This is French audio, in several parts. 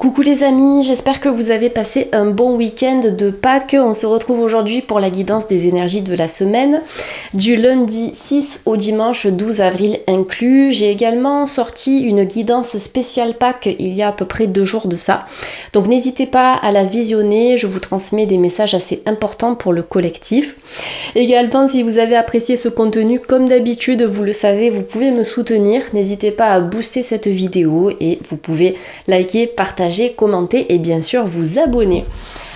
Coucou les amis, j'espère que vous avez passé un bon week-end de Pâques. On se retrouve aujourd'hui pour la guidance des énergies de la semaine, du lundi 6 au dimanche 12 avril inclus. J'ai également sorti une guidance spéciale Pâques il y a à peu près 2 jours de ça. Donc n'hésitez pas à la visionner, je vous transmets des messages assez importants pour le collectif. Également, si vous avez apprécié ce contenu, comme d'habitude, vous le savez, vous pouvez me soutenir. N'hésitez pas à booster cette vidéo et vous pouvez liker, partager, commenter et bien sûr vous abonner.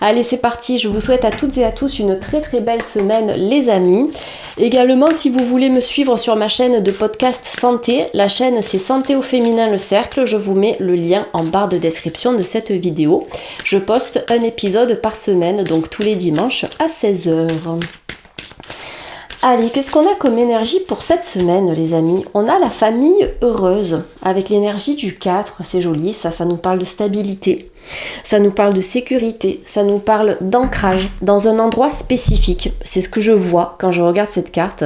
Allez, c'est parti, je vous souhaite à toutes et à tous une très très belle semaine les amis. Également, si vous voulez me suivre sur ma chaîne de podcast santé, la chaîne c'est Santé au féminin le cercle, je vous mets le lien en barre de description de cette vidéo. Je poste un épisode par semaine, donc tous les dimanches à 16h. Allez, qu'est-ce qu'on a comme énergie pour cette semaine les amis? On a la famille heureuse avec l'énergie du 4, c'est joli, ça nous parle de stabilité, ça nous parle de sécurité, ça nous parle d'ancrage dans un endroit spécifique. C'est ce que je vois quand je regarde cette carte.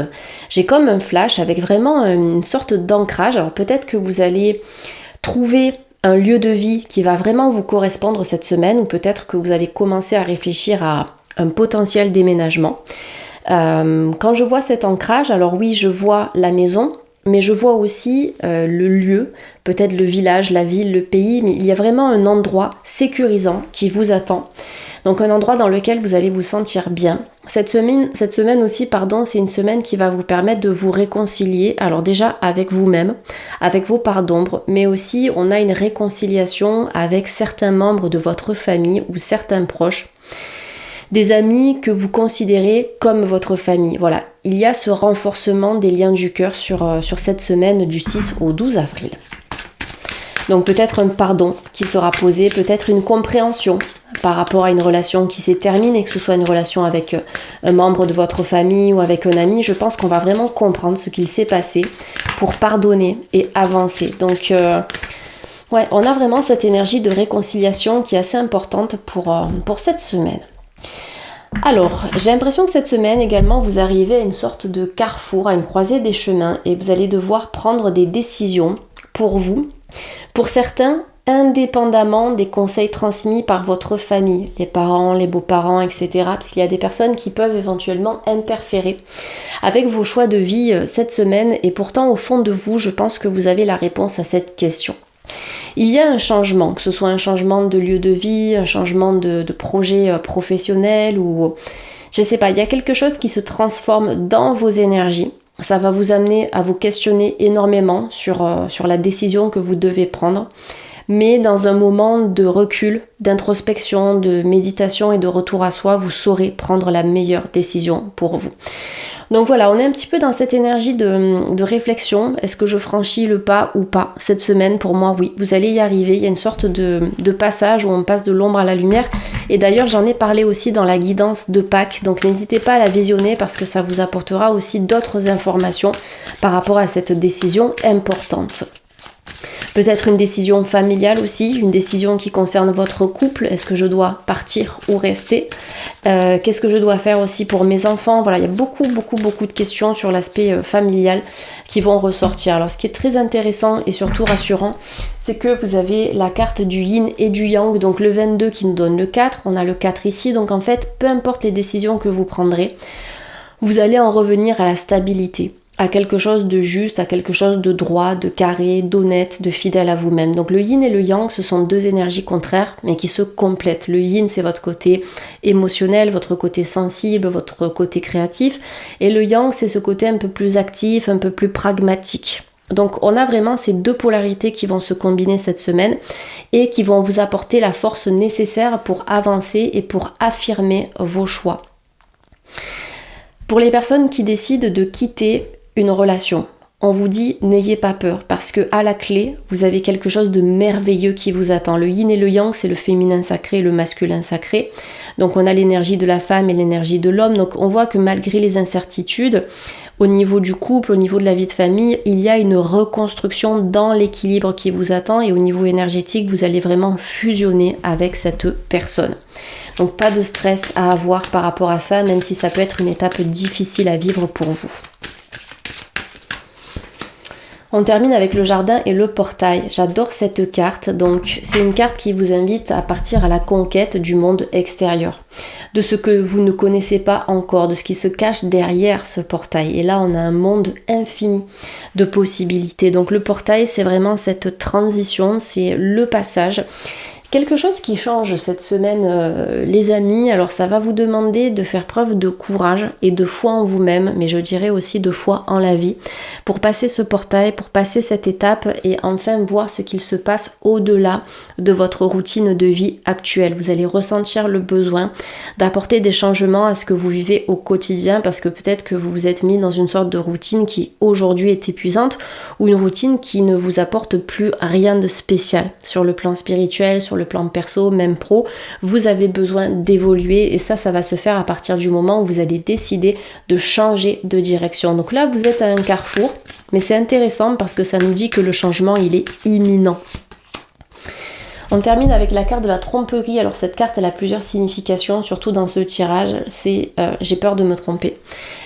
J'ai comme un flash avec vraiment une sorte d'ancrage. Alors peut-être que vous allez trouver un lieu de vie qui va vraiment vous correspondre cette semaine ou peut-être que vous allez commencer à réfléchir à un potentiel déménagement. Quand je vois cet ancrage, alors oui, je vois la maison, mais je vois aussi le lieu, peut-être le village, la ville, le pays, mais il y a vraiment un endroit sécurisant qui vous attend. Donc un endroit dans lequel vous allez vous sentir bien. Cette semaine aussi, c'est une semaine qui va vous permettre de vous réconcilier, alors déjà avec vous-même, avec vos parts d'ombre, mais aussi on a une réconciliation avec certains membres de votre famille ou certains proches. Des amis que vous considérez comme votre famille. Voilà, il y a ce renforcement des liens du cœur sur cette semaine du 6 au 12 avril. Donc peut-être un pardon qui sera posé, peut-être une compréhension par rapport à une relation qui s'est terminée, que ce soit une relation avec un membre de votre famille ou avec un ami. Je pense qu'on va vraiment comprendre ce qu'il s'est passé pour pardonner et avancer. Donc on a vraiment cette énergie de réconciliation qui est assez importante pour cette semaine. Alors, j'ai l'impression que cette semaine également, vous arrivez à une sorte de carrefour, à une croisée des chemins et vous allez devoir prendre des décisions pour vous. Pour certains, indépendamment des conseils transmis par votre famille, les parents, les beaux-parents, etc. Parce qu'il y a des personnes qui peuvent éventuellement interférer avec vos choix de vie cette semaine et pourtant au fond de vous, je pense que vous avez la réponse à cette question. Il y a un changement, que ce soit un changement de lieu de vie, un changement de projet professionnel ou je sais pas, il y a quelque chose qui se transforme dans vos énergies. Ça va vous amener à vous questionner énormément sur la décision que vous devez prendre, mais dans un moment de recul, d'introspection, de méditation et de retour à soi, vous saurez prendre la meilleure décision pour vous. Donc voilà, on est un petit peu dans cette énergie de réflexion. Est-ce que je franchis le pas ou pas? Cette semaine, pour moi, oui, vous allez y arriver. Il y a une sorte de passage où on passe de l'ombre à la lumière. Et d'ailleurs, j'en ai parlé aussi dans la guidance de Pâques. Donc n'hésitez pas à la visionner parce que ça vous apportera aussi d'autres informations par rapport à cette décision importante. Peut-être une décision familiale aussi, une décision qui concerne votre couple. Est-ce que je dois partir ou rester? Qu'est-ce que je dois faire aussi pour mes enfants? Voilà, il y a beaucoup de questions sur l'aspect familial qui vont ressortir. Alors ce qui est très intéressant et surtout rassurant, c'est que vous avez la carte du yin et du yang, donc le 22 qui nous donne le 4, on a le 4 ici, donc en fait, peu importe les décisions que vous prendrez, vous allez en revenir à la stabilité, à quelque chose de juste, à quelque chose de droit, de carré, d'honnête, de fidèle à vous-même. Donc le yin et le yang, ce sont deux énergies contraires, mais qui se complètent. Le yin, c'est votre côté émotionnel, votre côté sensible, votre côté créatif. Et le yang, c'est ce côté un peu plus actif, un peu plus pragmatique. Donc on a vraiment ces deux polarités qui vont se combiner cette semaine et qui vont vous apporter la force nécessaire pour avancer et pour affirmer vos choix. Pour les personnes qui décident de quitter une relation, on vous dit n'ayez pas peur parce que à la clé, vous avez quelque chose de merveilleux qui vous attend. Le yin et le yang, c'est le féminin sacré et le masculin sacré. Donc on a l'énergie de la femme et l'énergie de l'homme. Donc on voit que malgré les incertitudes, au niveau du couple, au niveau de la vie de famille, il y a une reconstruction dans l'équilibre qui vous attend et au niveau énergétique, vous allez vraiment fusionner avec cette personne. Donc pas de stress à avoir par rapport à ça, même si ça peut être une étape difficile à vivre pour vous. On termine avec le jardin et le portail. J'adore cette carte. Donc, c'est une carte qui vous invite à partir à la conquête du monde extérieur, de ce que vous ne connaissez pas encore, de ce qui se cache derrière ce portail. Et là, on a un monde infini de possibilités. Donc, le portail, c'est vraiment cette transition, c'est le passage. Quelque chose qui change cette semaine, les amis. Alors ça va vous demander de faire preuve de courage et de foi en vous-même, mais je dirais aussi de foi en la vie, pour passer ce portail, pour passer cette étape et enfin voir ce qu'il se passe au-delà de votre routine de vie actuelle. Vous allez ressentir le besoin d'apporter des changements à ce que vous vivez au quotidien, parce que peut-être que vous vous êtes mis dans une sorte de routine qui aujourd'hui est épuisante, ou une routine qui ne vous apporte plus rien de spécial sur le plan spirituel, sur le plan perso, même pro. Vous avez besoin d'évoluer et ça va se faire à partir du moment où vous allez décider de changer de direction. Donc là, vous êtes à un carrefour, mais c'est intéressant parce que ça nous dit que le changement, il est imminent. On termine avec la carte de la tromperie. Alors cette carte, elle a plusieurs significations, surtout dans ce tirage. C'est j'ai peur de me tromper.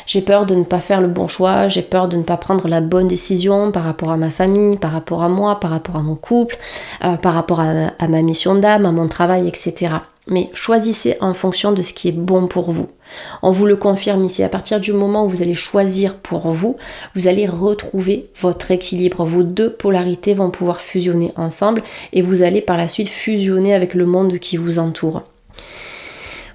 J'ai peur de ne pas faire le bon choix, j'ai peur de ne pas prendre la bonne décision par rapport à ma famille, par rapport à moi, par rapport à mon couple, par rapport à ma mission d'âme, à mon travail, etc. Mais choisissez en fonction de ce qui est bon pour vous. On vous le confirme ici, à partir du moment où vous allez choisir pour vous, vous allez retrouver votre équilibre. Vos deux polarités vont pouvoir fusionner ensemble et vous allez par la suite fusionner avec le monde qui vous entoure.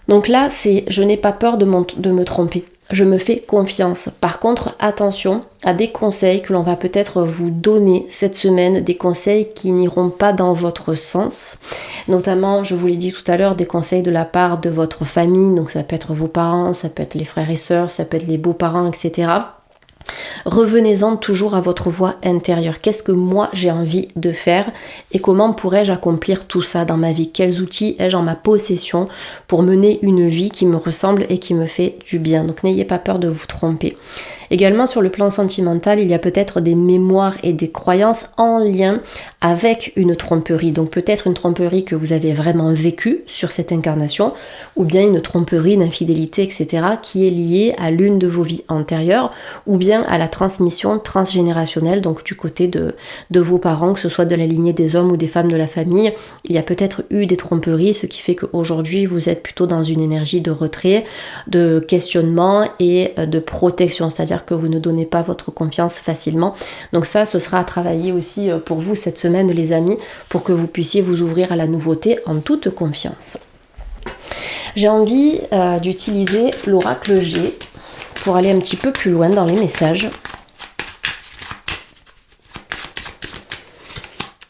Donc là, c'est je n'ai pas peur de me tromper. Je me fais confiance. Par contre, attention à des conseils que l'on va peut-être vous donner cette semaine, des conseils qui n'iront pas dans votre sens. Notamment, je vous l'ai dit tout à l'heure, des conseils de la part de votre famille. Donc ça peut être vos parents, ça peut être les frères et sœurs, ça peut être les beaux-parents, etc. Revenez-en toujours à votre voix intérieure. Qu'est-ce que moi j'ai envie de faire et comment pourrais-je accomplir tout ça dans ma vie? Quels outils ai-je en ma possession pour mener une vie qui me ressemble et qui me fait du bien? Donc n'ayez pas peur de vous tromper. Également sur le plan sentimental, il y a peut-être des mémoires et des croyances en lien avec une tromperie. Donc peut-être une tromperie que vous avez vraiment vécue sur cette incarnation, ou bien une tromperie, une infidélité, etc. qui est liée à l'une de vos vies antérieures, ou bien à la transmission transgénérationnelle, donc du côté de vos parents, que ce soit de la lignée des hommes ou des femmes de la famille. Il y a peut-être eu des tromperies, ce qui fait qu'aujourd'hui vous êtes plutôt dans une énergie de retrait, de questionnement et de protection, c'est-à-dire que vous ne donnez pas votre confiance facilement. Donc ça, ce sera à travailler aussi pour vous cette semaine, les amis, pour que vous puissiez vous ouvrir à la nouveauté en toute confiance. J'ai envie d'utiliser l'oracle G pour aller un petit peu plus loin dans les messages.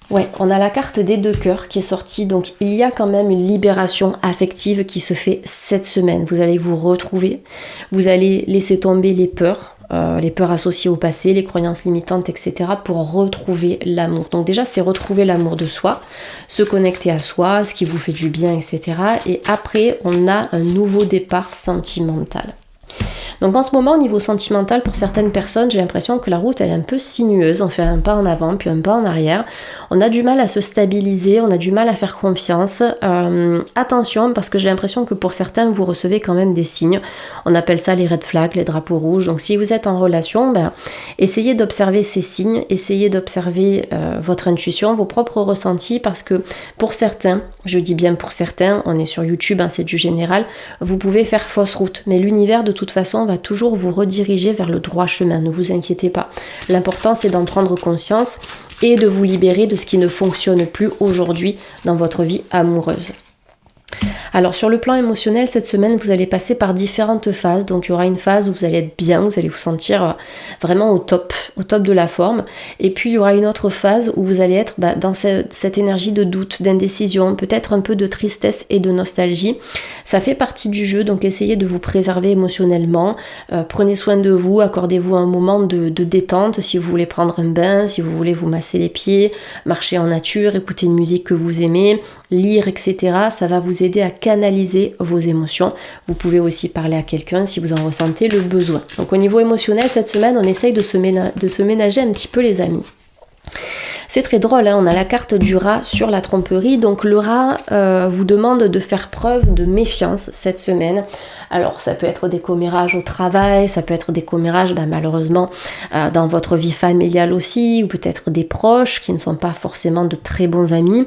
Ouais, on a la carte des deux cœurs qui est sortie, donc il y a quand même une libération affective qui se fait cette semaine. Vous allez vous retrouver, vous allez laisser tomber les peurs associées au passé, les croyances limitantes, etc. pour retrouver l'amour. Donc déjà, c'est retrouver l'amour de soi, se connecter à soi, ce qui vous fait du bien, etc. Et après, on a un nouveau départ sentimental. Donc en ce moment, au niveau sentimental, pour certaines personnes, j'ai l'impression que la route, elle est un peu sinueuse. On fait un pas en avant, puis un pas en arrière. On a du mal à se stabiliser, on a du mal à faire confiance. Attention, parce que j'ai l'impression que pour certains, vous recevez quand même des signes. On appelle ça les red flags, les drapeaux rouges. Donc si vous êtes en relation, essayez d'observer ces signes, essayez d'observer votre intuition, vos propres ressentis, parce que pour certains, je dis bien pour certains, on est sur YouTube, c'est du général, vous pouvez faire fausse route. Mais l'univers, de toute façon, va toujours vous rediriger vers le droit chemin, ne vous inquiétez pas. L'important, c'est d'en prendre conscience et de vous libérer de ce qui ne fonctionne plus aujourd'hui dans votre vie amoureuse. Alors sur le plan émotionnel, cette semaine, vous allez passer par différentes phases. Donc il y aura une phase où vous allez être bien, vous allez vous sentir vraiment au top de la forme. Et puis il y aura une autre phase où vous allez être dans cette énergie de doute, d'indécision, peut-être un peu de tristesse et de nostalgie. Ça fait partie du jeu, donc essayez de vous préserver émotionnellement. Prenez soin de vous, accordez-vous un moment de détente si vous voulez prendre un bain, si vous voulez vous masser les pieds, marcher en nature, écouter une musique que vous aimez, lire, etc. Ça va vous aider à canaliser vos émotions. Vous pouvez aussi parler à quelqu'un si vous en ressentez le besoin. Donc au niveau émotionnel, cette semaine, on essaye de se ménager un petit peu, les amis. C'est très drôle, hein, on a la carte du rat sur la tromperie, donc le rat vous demande de faire preuve de méfiance cette semaine. Alors ça peut être des commérages au travail, ça peut être des commérages malheureusement dans votre vie familiale aussi, ou peut-être des proches qui ne sont pas forcément de très bons amis.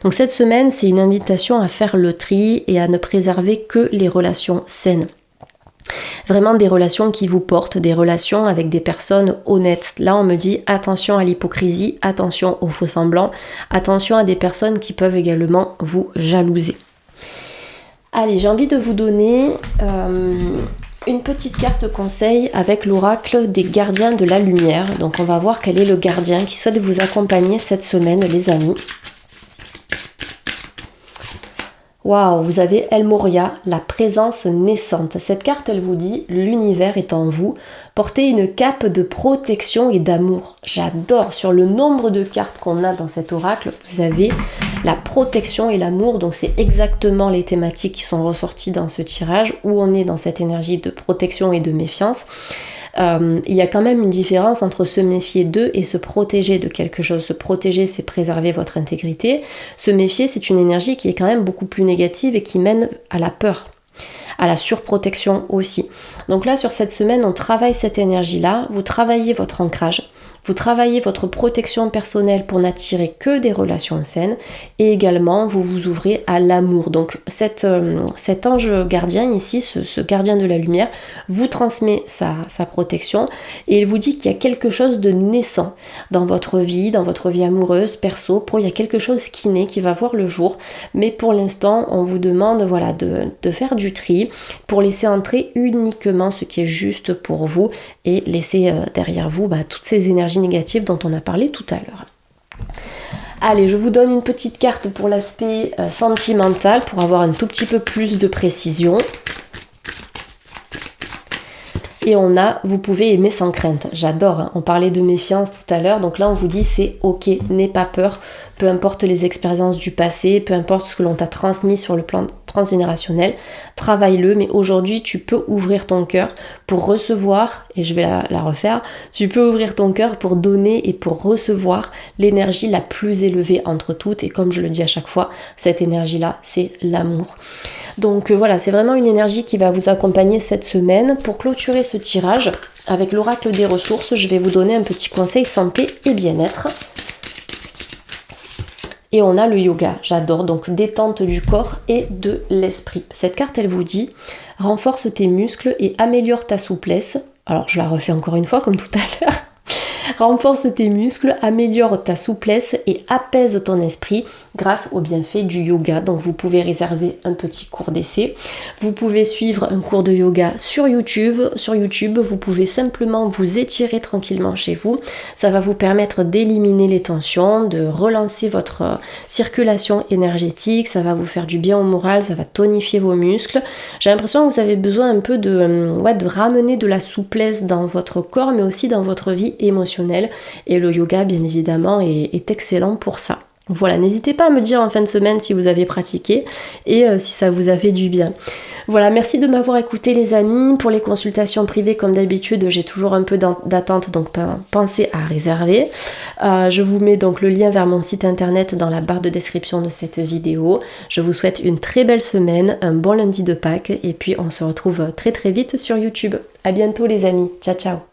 Donc cette semaine, c'est une invitation à faire le tri et à ne préserver que les relations saines. Vraiment des relations qui vous portent, des relations avec des personnes honnêtes. Là, on me dit attention à l'hypocrisie, attention aux faux-semblants, attention à des personnes qui peuvent également vous jalouser. Allez, j'ai envie de vous donner une petite carte conseil avec l'oracle des gardiens de la lumière. Donc on va voir quel est le gardien qui souhaite vous accompagner cette semaine, les amis. Waouh, vous avez El Moria, la présence naissante. Cette carte, elle vous dit, l'univers est en vous. Portez une cape de protection et d'amour. J'adore. Sur le nombre de cartes qu'on a dans cet oracle, vous avez la protection et l'amour. Donc c'est exactement les thématiques qui sont ressorties dans ce tirage, où on est dans cette énergie de protection et de méfiance. Il y a quand même une différence entre se méfier d'eux et se protéger de quelque chose. Se protéger, c'est préserver votre intégrité. Se méfier, c'est une énergie qui est quand même beaucoup plus négative et qui mène à la peur, à la surprotection aussi. Donc là, sur cette semaine, on travaille cette énergie-là. Vous travaillez votre ancrage. Vous travaillez votre protection personnelle pour n'attirer que des relations saines et également vous vous ouvrez à l'amour. Donc cet ange gardien ici, ce gardien de la lumière, vous transmet sa protection et il vous dit qu'il y a quelque chose de naissant dans votre vie amoureuse, perso, il y a quelque chose qui naît, qui va voir le jour. Mais pour l'instant, on vous demande de faire du tri pour laisser entrer uniquement ce qui est juste pour vous et laisser derrière vous toutes ces énergies négatives dont on a parlé tout à l'heure. Allez, je vous donne une petite carte pour l'aspect sentimental pour avoir un tout petit peu plus de précision. Et on a, vous pouvez aimer sans crainte. J'adore, hein. On parlait de méfiance tout à l'heure, donc là on vous dit c'est ok, n'aie pas peur, peu importe les expériences du passé, peu importe ce que l'on t'a transmis sur le plan transgénérationnel, travaille-le, mais aujourd'hui tu peux ouvrir ton cœur pour recevoir, et je vais la refaire, tu peux ouvrir ton cœur pour donner et pour recevoir l'énergie la plus élevée entre toutes, et comme je le dis à chaque fois, cette énergie-là, c'est l'amour. Donc voilà, c'est vraiment une énergie qui va vous accompagner cette semaine. Pour clôturer ce tirage, avec l'oracle des ressources, je vais vous donner un petit conseil santé et bien-être. Et on a le yoga, j'adore, donc détente du corps et de l'esprit. Cette carte, elle vous dit, renforce tes muscles et améliore ta souplesse. Alors je la refais encore une fois comme tout à l'heure. Renforce tes muscles, améliore ta souplesse et apaise ton esprit grâce aux bienfaits du yoga. Donc vous pouvez réserver un petit cours d'essai. Vous pouvez suivre un cours de yoga sur YouTube. Sur YouTube, vous pouvez simplement vous étirer tranquillement chez vous. Ça va vous permettre d'éliminer les tensions, de relancer votre circulation énergétique. Ça va vous faire du bien au moral, ça va tonifier vos muscles. J'ai l'impression que vous avez besoin un peu de ramener de la souplesse dans votre corps, mais aussi dans votre vie émotionnelle. Et le yoga, bien évidemment, est excellent pour ça. Voilà, n'hésitez pas à me dire en fin de semaine si vous avez pratiqué et si ça vous a fait du bien. Voilà, merci de m'avoir écouté les amis. Pour les consultations privées, comme d'habitude, j'ai toujours un peu d'attente, donc pensez à réserver. Je vous mets donc le lien vers mon site internet dans la barre de description de cette vidéo. Je vous souhaite une très belle semaine, un bon lundi de Pâques et puis on se retrouve très très vite sur YouTube. À bientôt les amis, ciao ciao.